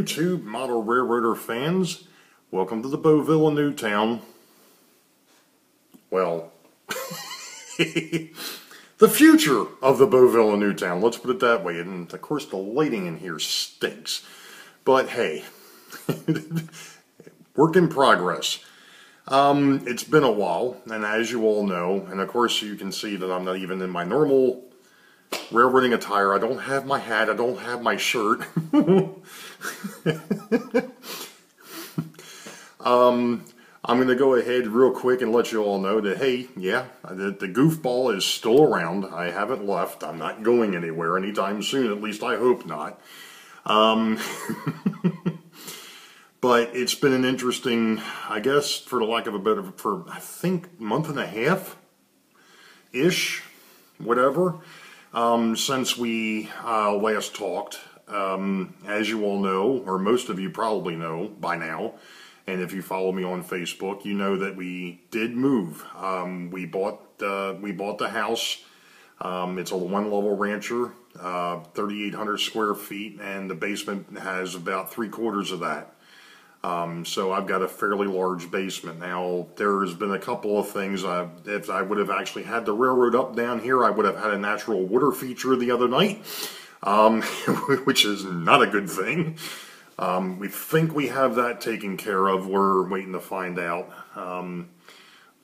YouTube model railroader fans, welcome to the Boeville in Newtown. Well, the future of the Boeville in Newtown, let's put it that way. And of course the lighting in here stinks, but hey, work in progress. It's been a while, and as you all know, and of course you can see that I'm not even in my normal railroading attire. I don't have my hat, I don't have my shirt. I'm going to go ahead real quick and let you all know that, hey, yeah, the goofball is still around. I haven't left. I'm not going anywhere anytime soon, at least I hope not. But it's been an interesting, I guess, for the lack of a better, for I think month and a half-ish, whatever, since we last talked. As you all know, or most of you probably know by now, and if you follow me on Facebook, you know that we did move. We bought the house. It's a one-level rancher, 3,800 square feet, and the basement has about 3/4 of that. So I've got a fairly large basement. Now, there's been a couple of things. If I would have actually had the railroad up down here, I would have had a natural water feature the other night, which is not a good thing. We think we have that taken care of. We're waiting to find out.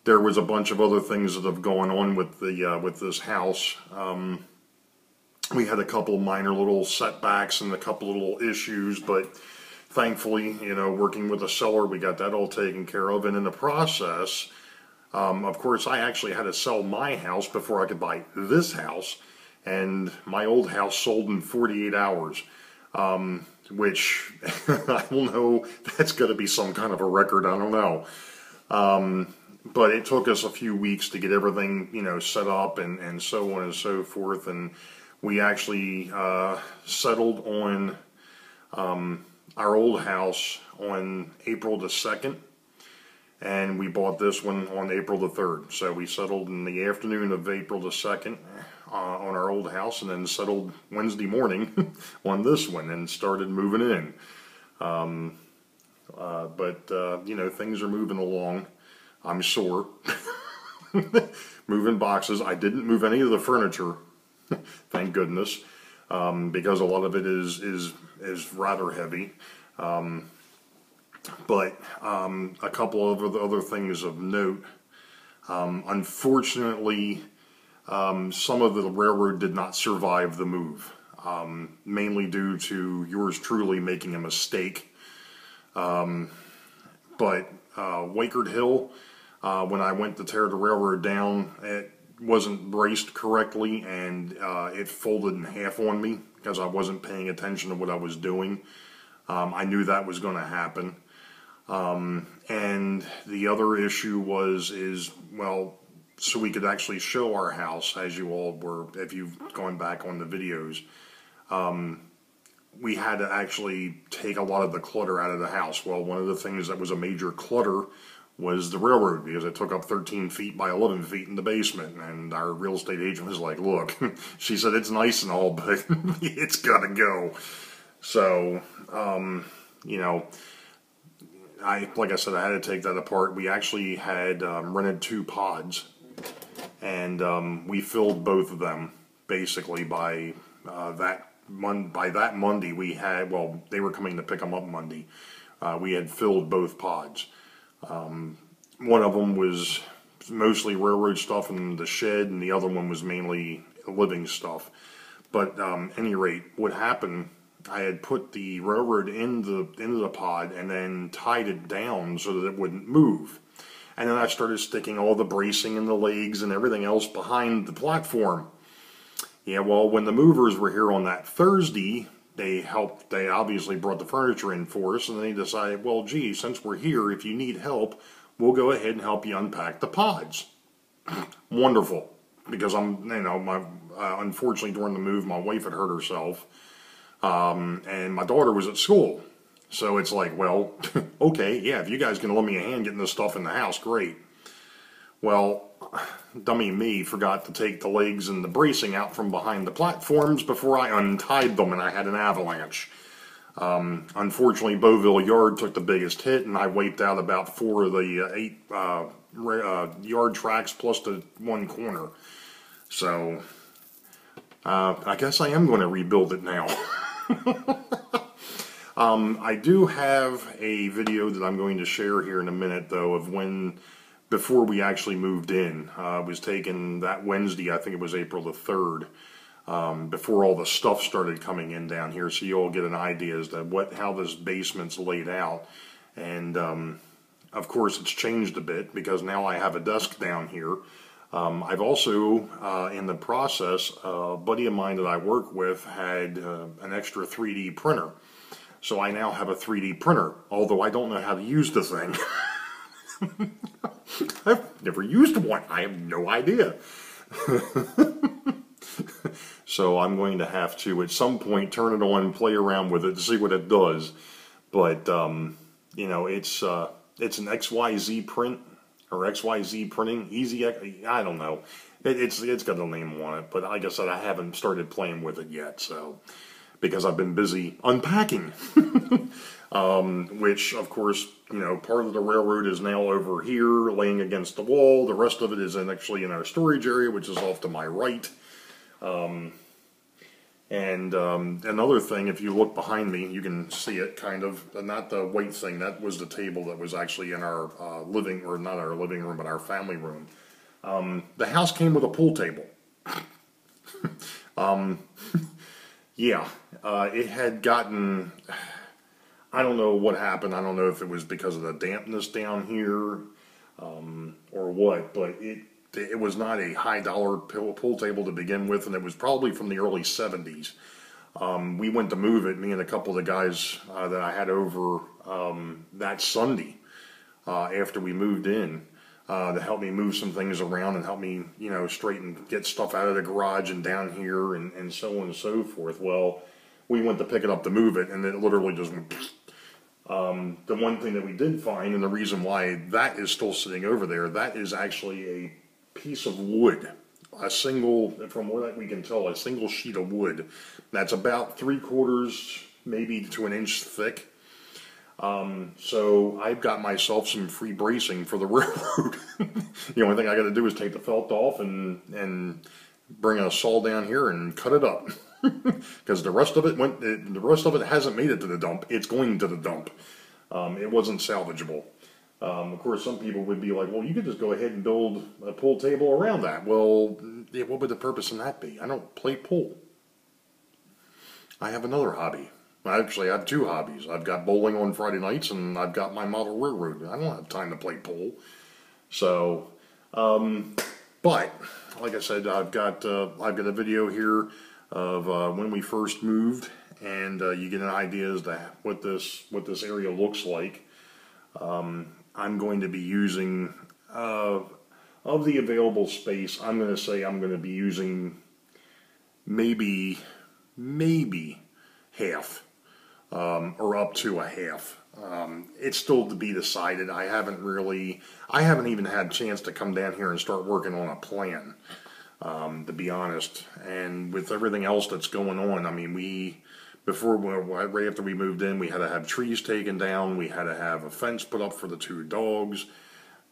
There was a bunch of other things that have gone on with this house. We had a couple minor little setbacks and a couple little issues, but thankfully, you know, working with a seller, we got that all taken care of. And in the process, of course, I actually had to sell my house before I could buy this house. And my old house sold in 48 hours, which I don't know, that's got to be some kind of a record, I don't know. But it took us a few weeks to get everything, you know, set up and so on and so forth. And we actually settled on our old house on April the 2nd, and we bought this one on April the 3rd. So we settled in the afternoon of April the 2nd on our old house, and then settled Wednesday morning on this one and started moving in. You know, things are moving along, I'm sure. Moving boxes. I didn't move any of the furniture, thank goodness. Because a lot of it is rather heavy. But a couple of other things of note. Unfortunately, some of the railroad did not survive the move, mainly due to yours truly making a mistake. But Wakard Hill, when I went to tear the railroad down, it wasn't braced correctly, and it folded in half on me because I wasn't paying attention to what I was doing. I knew that was going to happen. And the other issue well, so we could actually show our house, as you all were, if you've gone back on the videos, we had to actually take a lot of the clutter out of the house. Well, one of the things that was a major clutter was the railroad, because it took up 13 feet by 11 feet in the basement. And our real estate agent was like, look, she said, it's nice and all, but it's gotta go. So, you know, like I said, I had to take that apart. We actually had rented 2 pods, and we filled both of them basically by that Monday. We had, well, they were coming to pick them up Monday. We had filled both pods. One of them was mostly railroad stuff in the shed, and the other one was mainly living stuff. But at any rate, what happened, I had put the railroad into the pod and then tied it down so that it wouldn't move. And then I started sticking all the bracing and the legs and everything else behind the platform. Yeah, well, when the movers were here on that Thursday, they obviously brought the furniture in for us, and then they decided, well, gee, since we're here, if you need help, we'll go ahead and help you unpack the pods. Wonderful. Because unfortunately during the move, my wife had hurt herself, and my daughter was at school. So it's like, well, okay, yeah, if you guys can lend me a hand getting this stuff in the house, great. Well, dummy me forgot to take the legs and the bracing out from behind the platforms before I untied them, and I had an avalanche. Unfortunately, Boeville Yard took the biggest hit, and I wiped out about 4 of the 8 yard tracks plus the 1 corner. So, I guess I am going to rebuild it now. I do have a video that I'm going to share here in a minute, though, of before we actually moved in. It was taken that Wednesday, I think it was April the 3rd, before all the stuff started coming in down here, so you all get an idea as to how this basement's laid out. And of course it's changed a bit because now I have a desk down here. I've also, in the process, a buddy of mine that I work with had an extra 3D printer. So I now have a 3D printer, although I don't know how to use the thing. I've never used one. I have no idea. So I'm going to have to, at some point, turn it on, play around with it to see what it does. But, you know, it's an XYZ print, or XYZ printing, I don't know. It's got a name on it, but like I said, I haven't started playing with it yet, so, because I've been busy unpacking. Which, of course, you know, part of the railroad is now over here, laying against the wall. The rest of it is actually in our storage area, which is off to my right. Another thing, if you look behind me, you can see it kind of, not the white thing, that was the table that was actually in our not our living room, but our family room. The house came with a pool table. Yeah, it had gotten, I don't know what happened. I don't know if it was because of the dampness down here, or what, but it was not a high-dollar pool table to begin with, and it was probably from the early 70s. We went to move it, me and a couple of the guys that I had over that Sunday after we moved in, to help me move some things around and help me, you know, get stuff out of the garage and down here and so on and so forth. Well, we went to pick it up to move it, and it literally just went. The one thing that we did find, and the reason why that is still sitting over there, that is actually a piece of wood, from what we can tell, a single sheet of wood that's about 3/4, maybe to an inch thick. So I've got myself some free bracing for the railroad. The only thing I got to do is take the felt off and bring a saw down here and cut it up. Because the rest of it hasn't made it to the dump. It's going to the dump. It wasn't salvageable. Of course, some people would be like, well, you could just go ahead and build a pool table around that. Well, yeah, what would the purpose in that be? I don't play pool. I have another hobby. Actually, I have 2 hobbies. I've got bowling on Friday nights, and I've got my model railroad. I don't have time to play pool. So, but, like I said, I've got a video here of when we first moved, and you get an idea as to what this area looks like. I'm going to be using, of the available space, I'm going to say I'm going to be using maybe half, or up to a half. It's still to be decided. I haven't even had a chance to come down here and start working on a plan, to be honest. And with everything else that's going on, I mean, right after we moved in, we had to have trees taken down. We had to have a fence put up for the 2 dogs.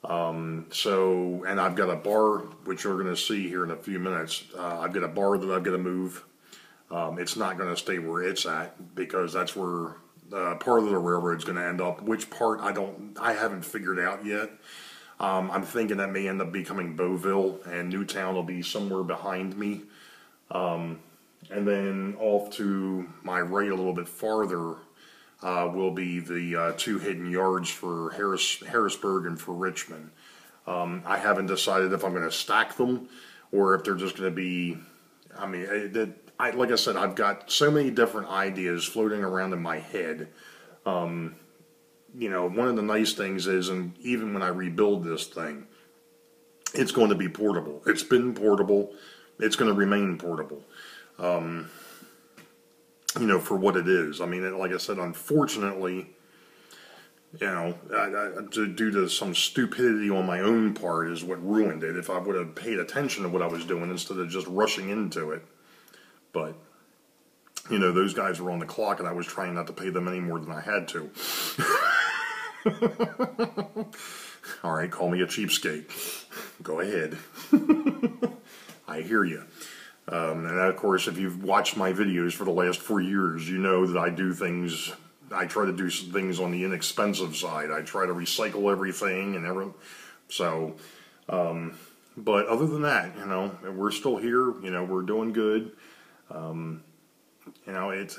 And I've got a bar, which you're going to see here in a few minutes. I've got a bar that I've got to move. It's not going to stay where it's at, because that's where part of the railroad's going to end up. Which part, I haven't figured out yet. I'm thinking that may end up becoming Boeville, and Newtown will be somewhere behind me. And then off to my right a little bit farther will be the 2 hidden yards for Harrisburg and for Richmond. I haven't decided if I'm going to stack them or if they're just going to be, I mean, like I said, I've got so many different ideas floating around in my head. You know, one of the nice things is, and even when I rebuild this thing, it's going to be portable. It's been portable. It's going to remain portable. You know, for what it is. I mean, like I said, unfortunately, you know, due to some stupidity on my own part is what ruined it. If I would have paid attention to what I was doing instead of just rushing into it. But you know, those guys were on the clock and I was trying not to pay them any more than I had to. All right, call me a cheapskate. Go ahead. I hear you. And of course, if you've watched my videos for the last 4 years, you know that I try to do some things on the inexpensive side. I try to recycle everything and everything. So, but other than that, you know, we're still here. You know, we're doing good. You know, it's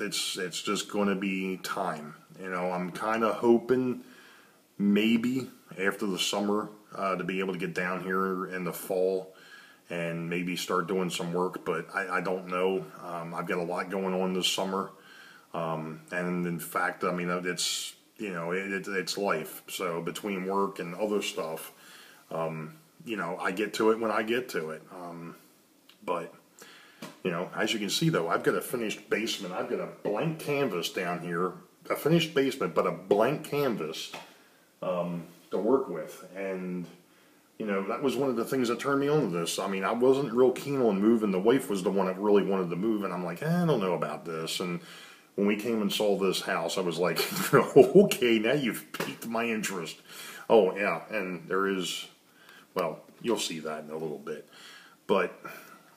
just going to be time. You know, I'm kind of hoping maybe after the summer to be able to get down here in the fall and maybe start doing some work, but I don't know. I've got a lot going on this summer, and in fact, I mean, it's, you know, it's life. So between work and other stuff, you know, I get to it when I get to it. But you know, as you can see though, I've got a finished basement. I've got a blank canvas down here, a finished basement, but a blank canvas to work with. And you know, that was one of the things that turned me on to this. I mean, I wasn't real keen on moving. The wife was the one that really wanted to move, and I'm like, I don't know about this. And when we came and saw this house, I was like, okay, now you've piqued my interest. Oh yeah, and there is, well, you'll see that in a little bit. But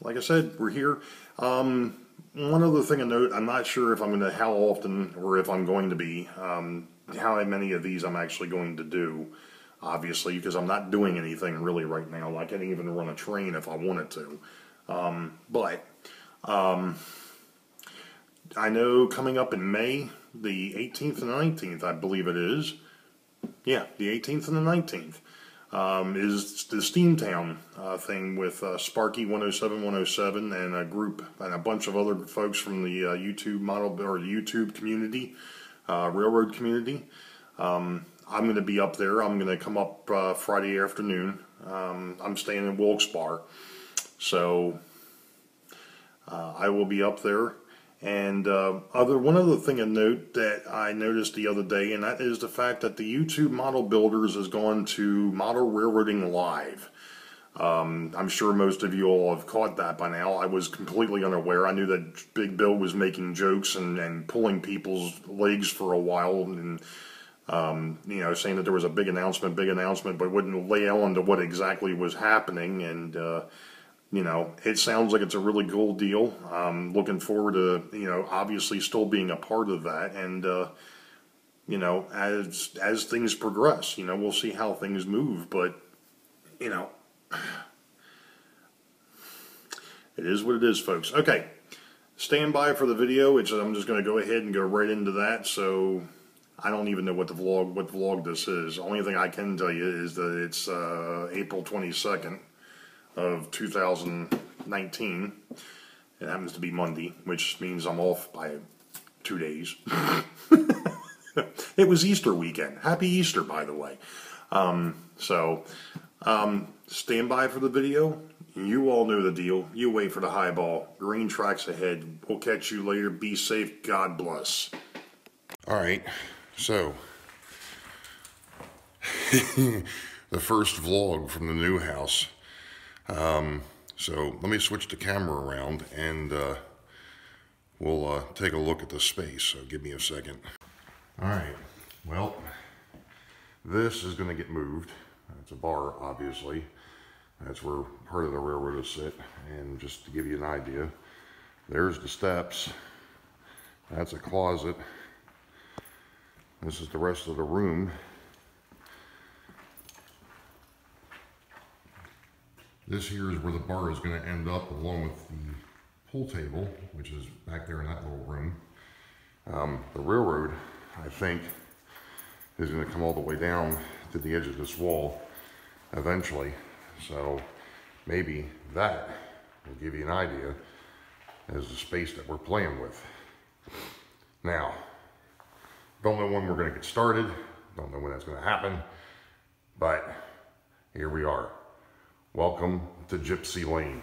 like I said, we're here. One other thing to note, I'm not sure if I'm going to, how often, or if I'm going to be, how many of these I'm actually going to do, obviously, because I'm not doing anything really right now. I can't even run a train if I wanted to. But I know coming up in May, the 18th and 19th, I believe it is. Yeah, the 18th and the 19th. Is the Steamtown thing with Sparky 107 and a group and a bunch of other folks from the YouTube model or the YouTube community, railroad community. I'm going to be up there. I'm going to come up Friday afternoon. I'm staying in Wilkes-Barre, so I will be up there. And one other thing of note that I noticed the other day, and that is the fact that the YouTube Model Builders has gone to Model Railroading Live. I'm sure most of you all have caught that by now. I was completely unaware. I knew that Big Bill was making jokes and pulling people's legs for a while, and you know, saying that there was a big announcement, but wouldn't lay on to what exactly was happening. And you know, it sounds like it's a really cool deal. Looking forward to, you know, obviously still being a part of that. And, you know, as things progress, you know, we'll see how things move. But, you know, it is what it is, folks. Okay, stand by for the video. I'm just going to go ahead and go right into that. So I don't even know what vlog this is. The only thing I can tell you is that it's April 22nd. Of 2019. It happens to be Monday, which means I'm off by 2 days. It was Easter weekend. Happy Easter, by the way. Stand by for the video. You all know the deal. You wait for the highball. Green tracks ahead. We'll catch you later. Be safe. God bless. All right. So, the first vlog from the new house. So let me switch the camera around and we'll take a look at the space. So give me a second. All right, well, this is going to get moved. It's a bar, obviously. That's where part of the railroad will sit. And just to give you an idea, there's the steps. That's a closet. This is the rest of the room. This here is where the bar is going to end up, along with the pool table, which is back there in that little room. The railroad, I think, is going to come all the way down to the edge of this wall eventually. So maybe that will give you an idea as the space that we're playing with. Now, don't know when we're going to get started. Don't know when that's going to happen. But here we are. Welcome to Gypsy Lane.